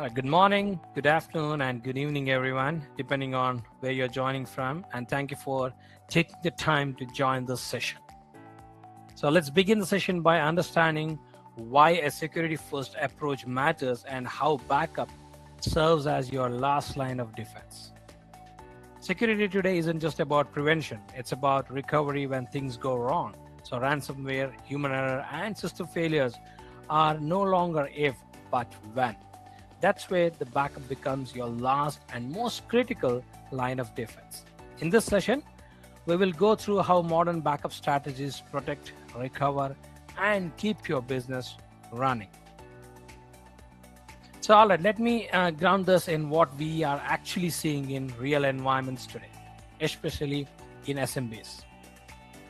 Good morning, good afternoon, and good evening, everyone, depending on where you're joining from. And thank you for taking the time to join this session. So let's begin the session by understanding why a security-first approach matters and how backup serves as your last line of defense. Security today isn't just about prevention, it's about recovery when things go wrong. So ransomware, human error, and system failures are no longer if, but when. That's where the backup becomes your last and most critical line of defense. In this session, we will go through how modern backup strategies protect, recover, and keep your business running. So all right, let me ground this in what we are actually seeing in real environments today, especially in SMBs.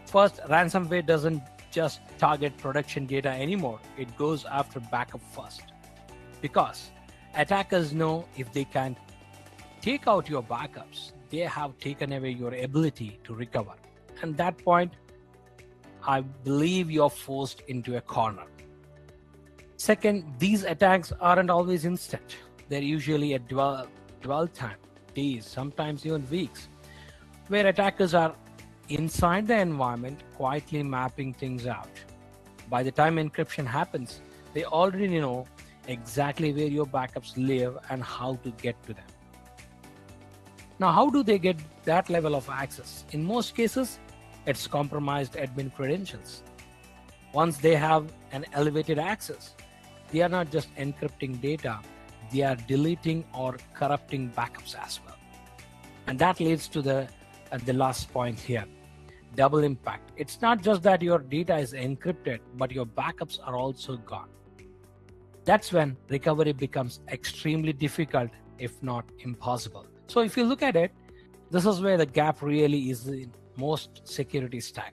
First, ransomware doesn't just target production data anymore. It goes after backup first. Because attackers know if they can take out your backups, they have taken away your ability to recover. And at that point, I believe you're forced into a corner. Second, these attacks aren't always instant. They're usually a dwell time, days, sometimes even weeks, where attackers are inside the environment quietly mapping things out. By the time encryption happens, they already know exactly where your backups live and how to get to them. Now, how do they get that level of access? In most cases, it's compromised admin credentials. Once they have an elevated access, they are not just encrypting data, they are deleting or corrupting backups as well. And that leads to the last point here, double impact. It's not just that your data is encrypted, but your backups are also gone. That's when recovery becomes extremely difficult, if not impossible. So if you look at it, this is where the gap really is in most security stack.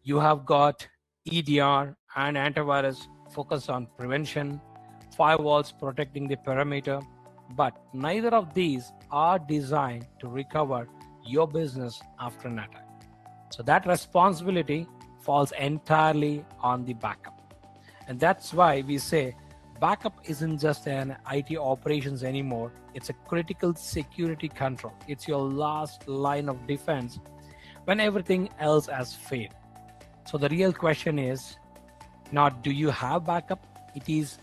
You have got EDR and antivirus focused on prevention, firewalls protecting the perimeter, but neither of these are designed to recover your business after an attack. So that responsibility falls entirely on the backup. And that's why we say backup isn't just an IT operations anymore. It's a critical security control. It's your last line of defense when everything else has failed. So the real question is not do you have backup? It is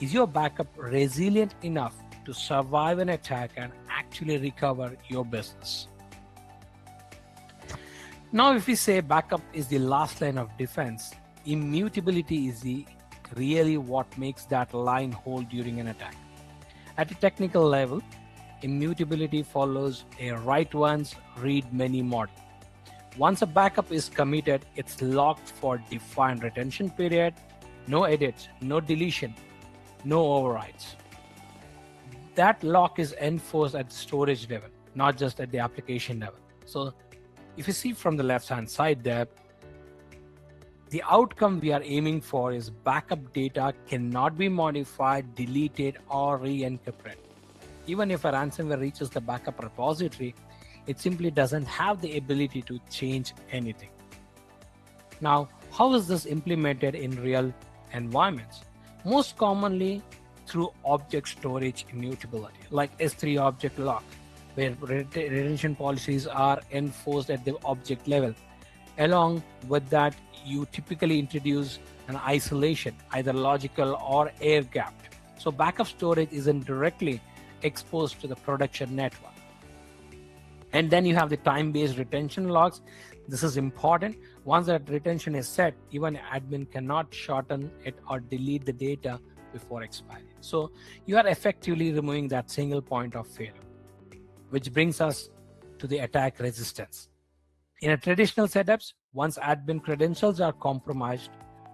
your backup resilient enough to survive an attack and actually recover your business? Now, if we say backup is the last line of defense, immutability is really what makes that line hold during an attack. At a technical level, immutability follows a write once, read many model. Once a backup is committed, it's locked for defined retention period, no edits, no deletion, no overwrites. That lock is enforced at the storage level, not just at the application level. So if you see from the left-hand side there, the outcome we are aiming for is backup data cannot be modified, deleted, or re-encrypted. Even if a ransomware reaches the backup repository, it simply doesn't have the ability to change anything. Now, how is this implemented in real environments? Most commonly through object storage immutability, like S3 object lock, where retention policies are enforced at the object level. Along with that, you typically introduce an isolation, either logical or air-gapped. So backup storage isn't directly exposed to the production network. And then you have the time-based retention logs. This is important. Once that retention is set, even admin cannot shorten it or delete the data before expiry. So you are effectively removing that single point of failure, which brings us to the attack resistance. In a traditional setups, once admin credentials are compromised,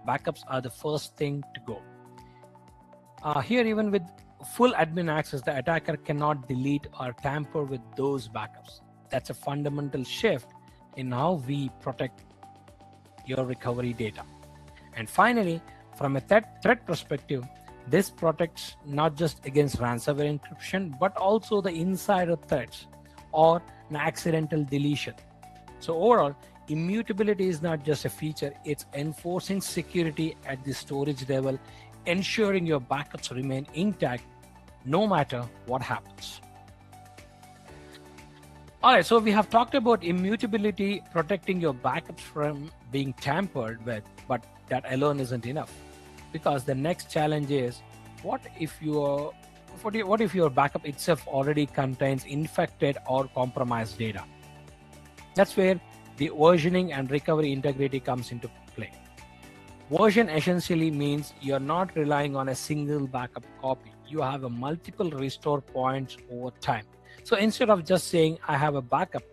backups are the first thing to go. Here, even with full admin access, the attacker cannot delete or tamper with those backups. That's a fundamental shift in how we protect your recovery data. And finally, from a threat perspective, this protects not just against ransomware encryption, but also the insider threats or an accidental deletion. So overall, immutability is not just a feature, it's enforcing security at the storage level, ensuring your backups remain intact no matter what happens. All right, so we have talked about immutability, protecting your backups from being tampered with, but that alone isn't enough, because the next challenge is, what if your backup itself already contains infected or compromised data? That's where the versioning and recovery integrity comes into play. Version essentially means you're not relying on a single backup copy. You have a multiple restore points over time. So instead of just saying I have a backup,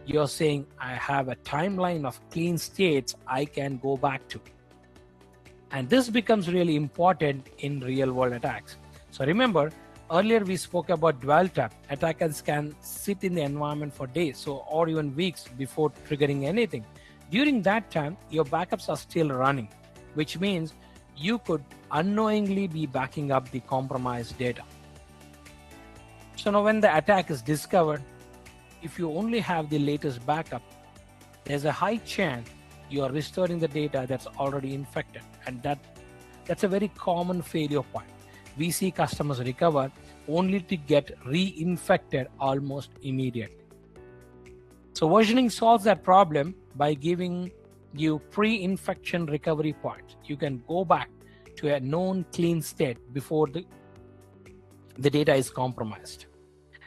you're saying I have a timeline of clean states I can go back to. And this becomes really important in real world attacks. So remember, earlier we spoke about dwell time. Attackers can sit in the environment for days, or even weeks before triggering anything. During that time, your backups are still running, which means you could unknowingly be backing up the compromised data. So now when the attack is discovered, if you only have the latest backup, there's a high chance you are restoring the data that's already infected. And that's a very common failure point. We see customers recover only to get reinfected almost immediately. So versioning solves that problem by giving you pre-infection recovery points. You can go back to a known clean state before the data is compromised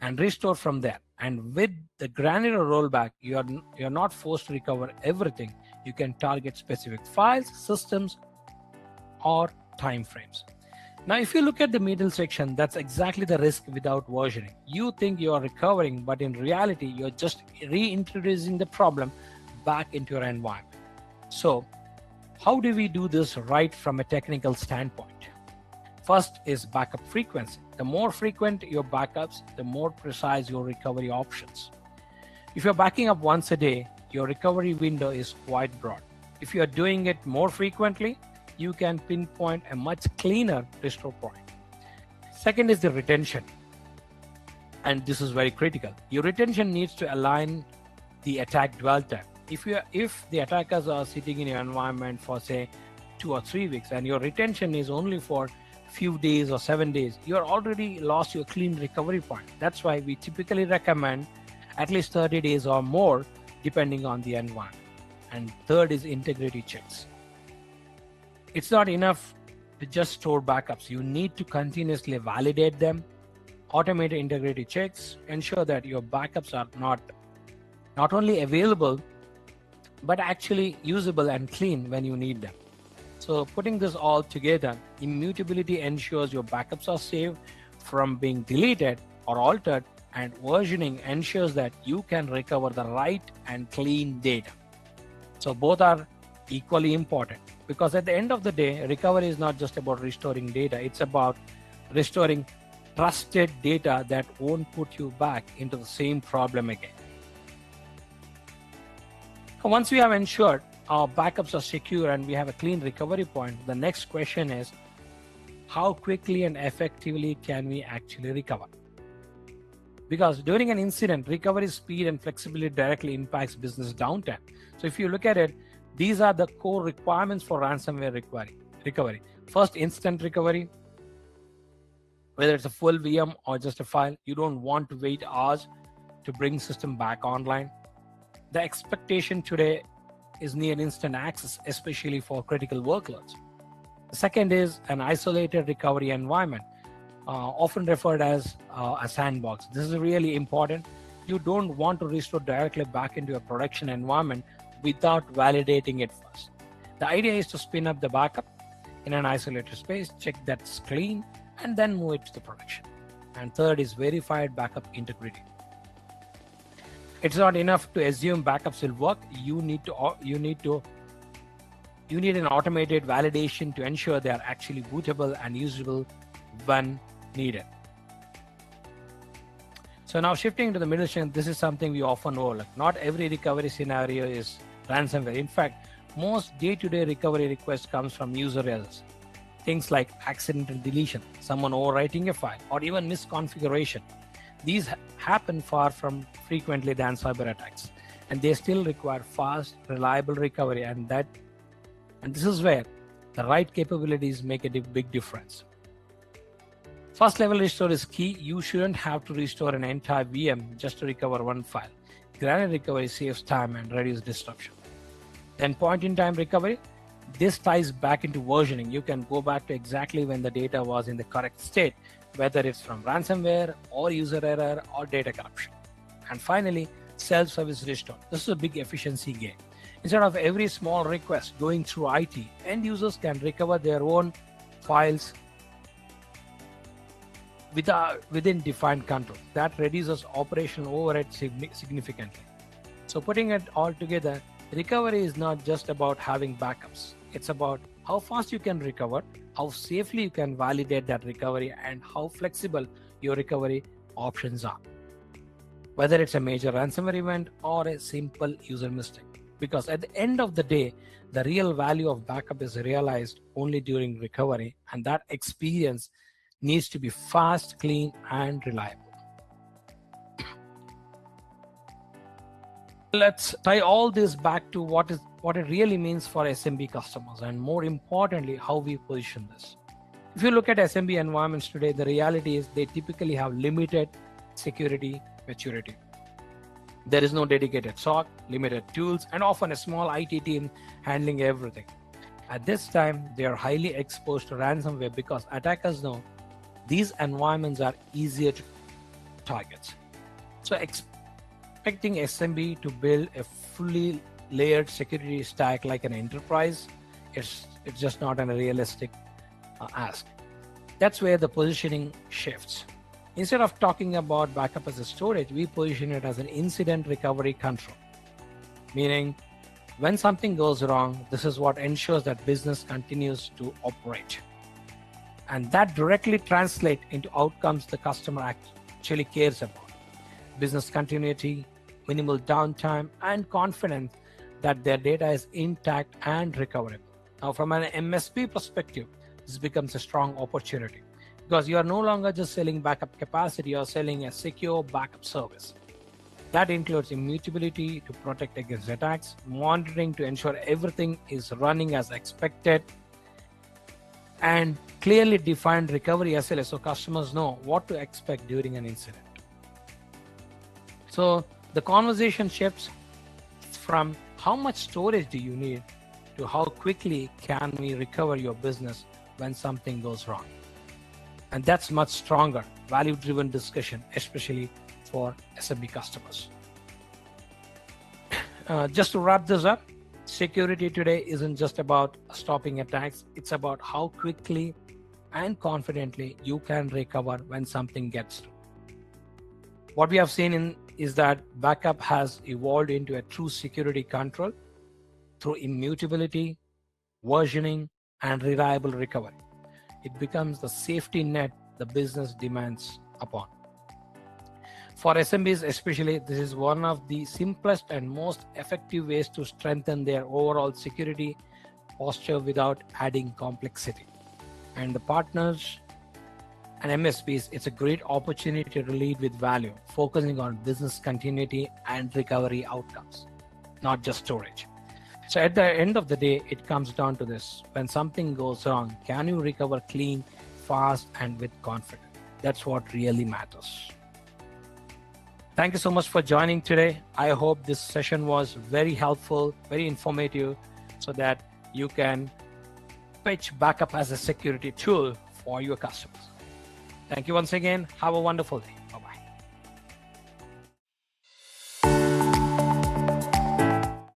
and restore from there. And with the granular rollback, you're not forced to recover everything. You can target specific files, systems, or timeframes. Now, if you look at the middle section, that's exactly the risk without versioning. You think you are recovering, but in reality, you're just reintroducing the problem back into your environment. So how do we do this right from a technical standpoint? First is backup frequency. The more frequent your backups, the more precise your recovery options. If you're backing up once a day, your recovery window is quite broad. If you're doing it more frequently, you can pinpoint a much cleaner restore point. Second is the retention. And this is very critical. Your retention needs to align the attack dwell time. If the attackers are sitting in your environment for say 2 or 3 weeks and your retention is only for few days or 7 days, you're already lost your clean recovery point. That's why we typically recommend at least 30 days or more, depending on the environment. And third is integrity checks. It's not enough to just store backups. You need to continuously validate them, automate integrity checks, ensure that your backups are not only available, but actually usable and clean when you need them. So putting this all together, immutability ensures your backups are saved from being deleted or altered, and versioning ensures that you can recover the right and clean data. So both are equally important, because at the end of the day, recovery is not just about restoring data, it's about restoring trusted data that won't put you back into the same problem again. Once we have ensured our backups are secure and we have a clean recovery point, the next question is, how quickly and effectively can we actually recover? Because during an incident, recovery speed and flexibility directly impacts business downtime. So if you look at it, these are the core requirements for ransomware recovery. First, instant recovery. Whether it's a full VM or just a file, you don't want to wait hours to bring system back online. The expectation today is near instant access, especially for critical workloads. The second is an isolated recovery environment, often referred as a sandbox. This is really important. You don't want to restore directly back into a production environment without validating it first. The idea is to spin up the backup in an isolated space, check that's clean, and then move it to the production. And third is verified backup integrity. It's not enough to assume backups will work. You need an automated validation to ensure they are actually bootable and usable when needed. So now shifting to the middle section, this is something we often overlook. Not every recovery scenario is ransomware. In fact, most day-to-day recovery requests comes from user errors. Things like accidental deletion, someone overwriting a file, or even misconfiguration. These happen far from frequently than cyber attacks, and they still require fast, reliable recovery, and this is where the right capabilities make a big difference. First level restore is key. You shouldn't have to restore an entire VM just to recover one file. Granite recovery saves time and reduces disruption. Then point-in-time recovery. This ties back into versioning. You can go back to exactly when the data was in the correct state, whether it's from ransomware or user error or data corruption. And finally, self-service restore. This is a big efficiency gain. Instead of every small request going through IT, end users can recover their own files within defined control. That reduces operational overhead significantly. So putting it all together, recovery is not just about having backups. It's about how fast you can recover, how safely you can validate that recovery, and how flexible your recovery options are. Whether it's a major ransomware event or a simple user mistake. Because at the end of the day, the real value of backup is realized only during recovery, and that experience needs to be fast, clean, and reliable. Let's tie all this back to what it really means for SMB customers, and more importantly, how we position this. If you look at SMB environments today, the reality is they typically have limited security maturity. There is no dedicated SOC, limited tools, and often a small IT team handling everything. At this time, they are highly exposed to ransomware because attackers know these environments are easier to target. So expecting SMB to build a fully layered security stack like an enterprise, it's just not a realistic ask. That's where the positioning shifts. Instead of talking about backup as a storage, we position it as an incident recovery control. Meaning, when something goes wrong, this is what ensures that business continues to operate. And that directly translates into outcomes the customer actually cares about. Business continuity, minimal downtime, and confidence that their data is intact and recoverable. Now, from an MSP perspective, this becomes a strong opportunity because you are no longer just selling backup capacity, you are selling a secure backup service. That includes immutability to protect against attacks, monitoring to ensure everything is running as expected, and clearly defined recovery SLA so customers know what to expect during an incident. So the conversation shifts from how much storage do you need to how quickly can we recover your business when something goes wrong. And that's much stronger, value-driven discussion, especially for SMB customers. Just to wrap this up, security today isn't just about stopping attacks, it's about how quickly and confidently you can recover when something gets through. What we have seen is that backup has evolved into a true security control through immutability, versioning, and reliable recovery. It becomes the safety net the business demands upon. For SMBs especially, this is one of the simplest and most effective ways to strengthen their overall security posture without adding complexity. And the partners and MSPs, it's a great opportunity to lead with value, focusing on business continuity and recovery outcomes, not just storage. So at the end of the day, it comes down to this. When something goes wrong, can you recover clean, fast, and with confidence? That's what really matters. Thank you so much for joining today. I hope this session was very helpful, very informative, so that you can pitch backup as a security tool for your customers. Thank you once again. Have a wonderful day.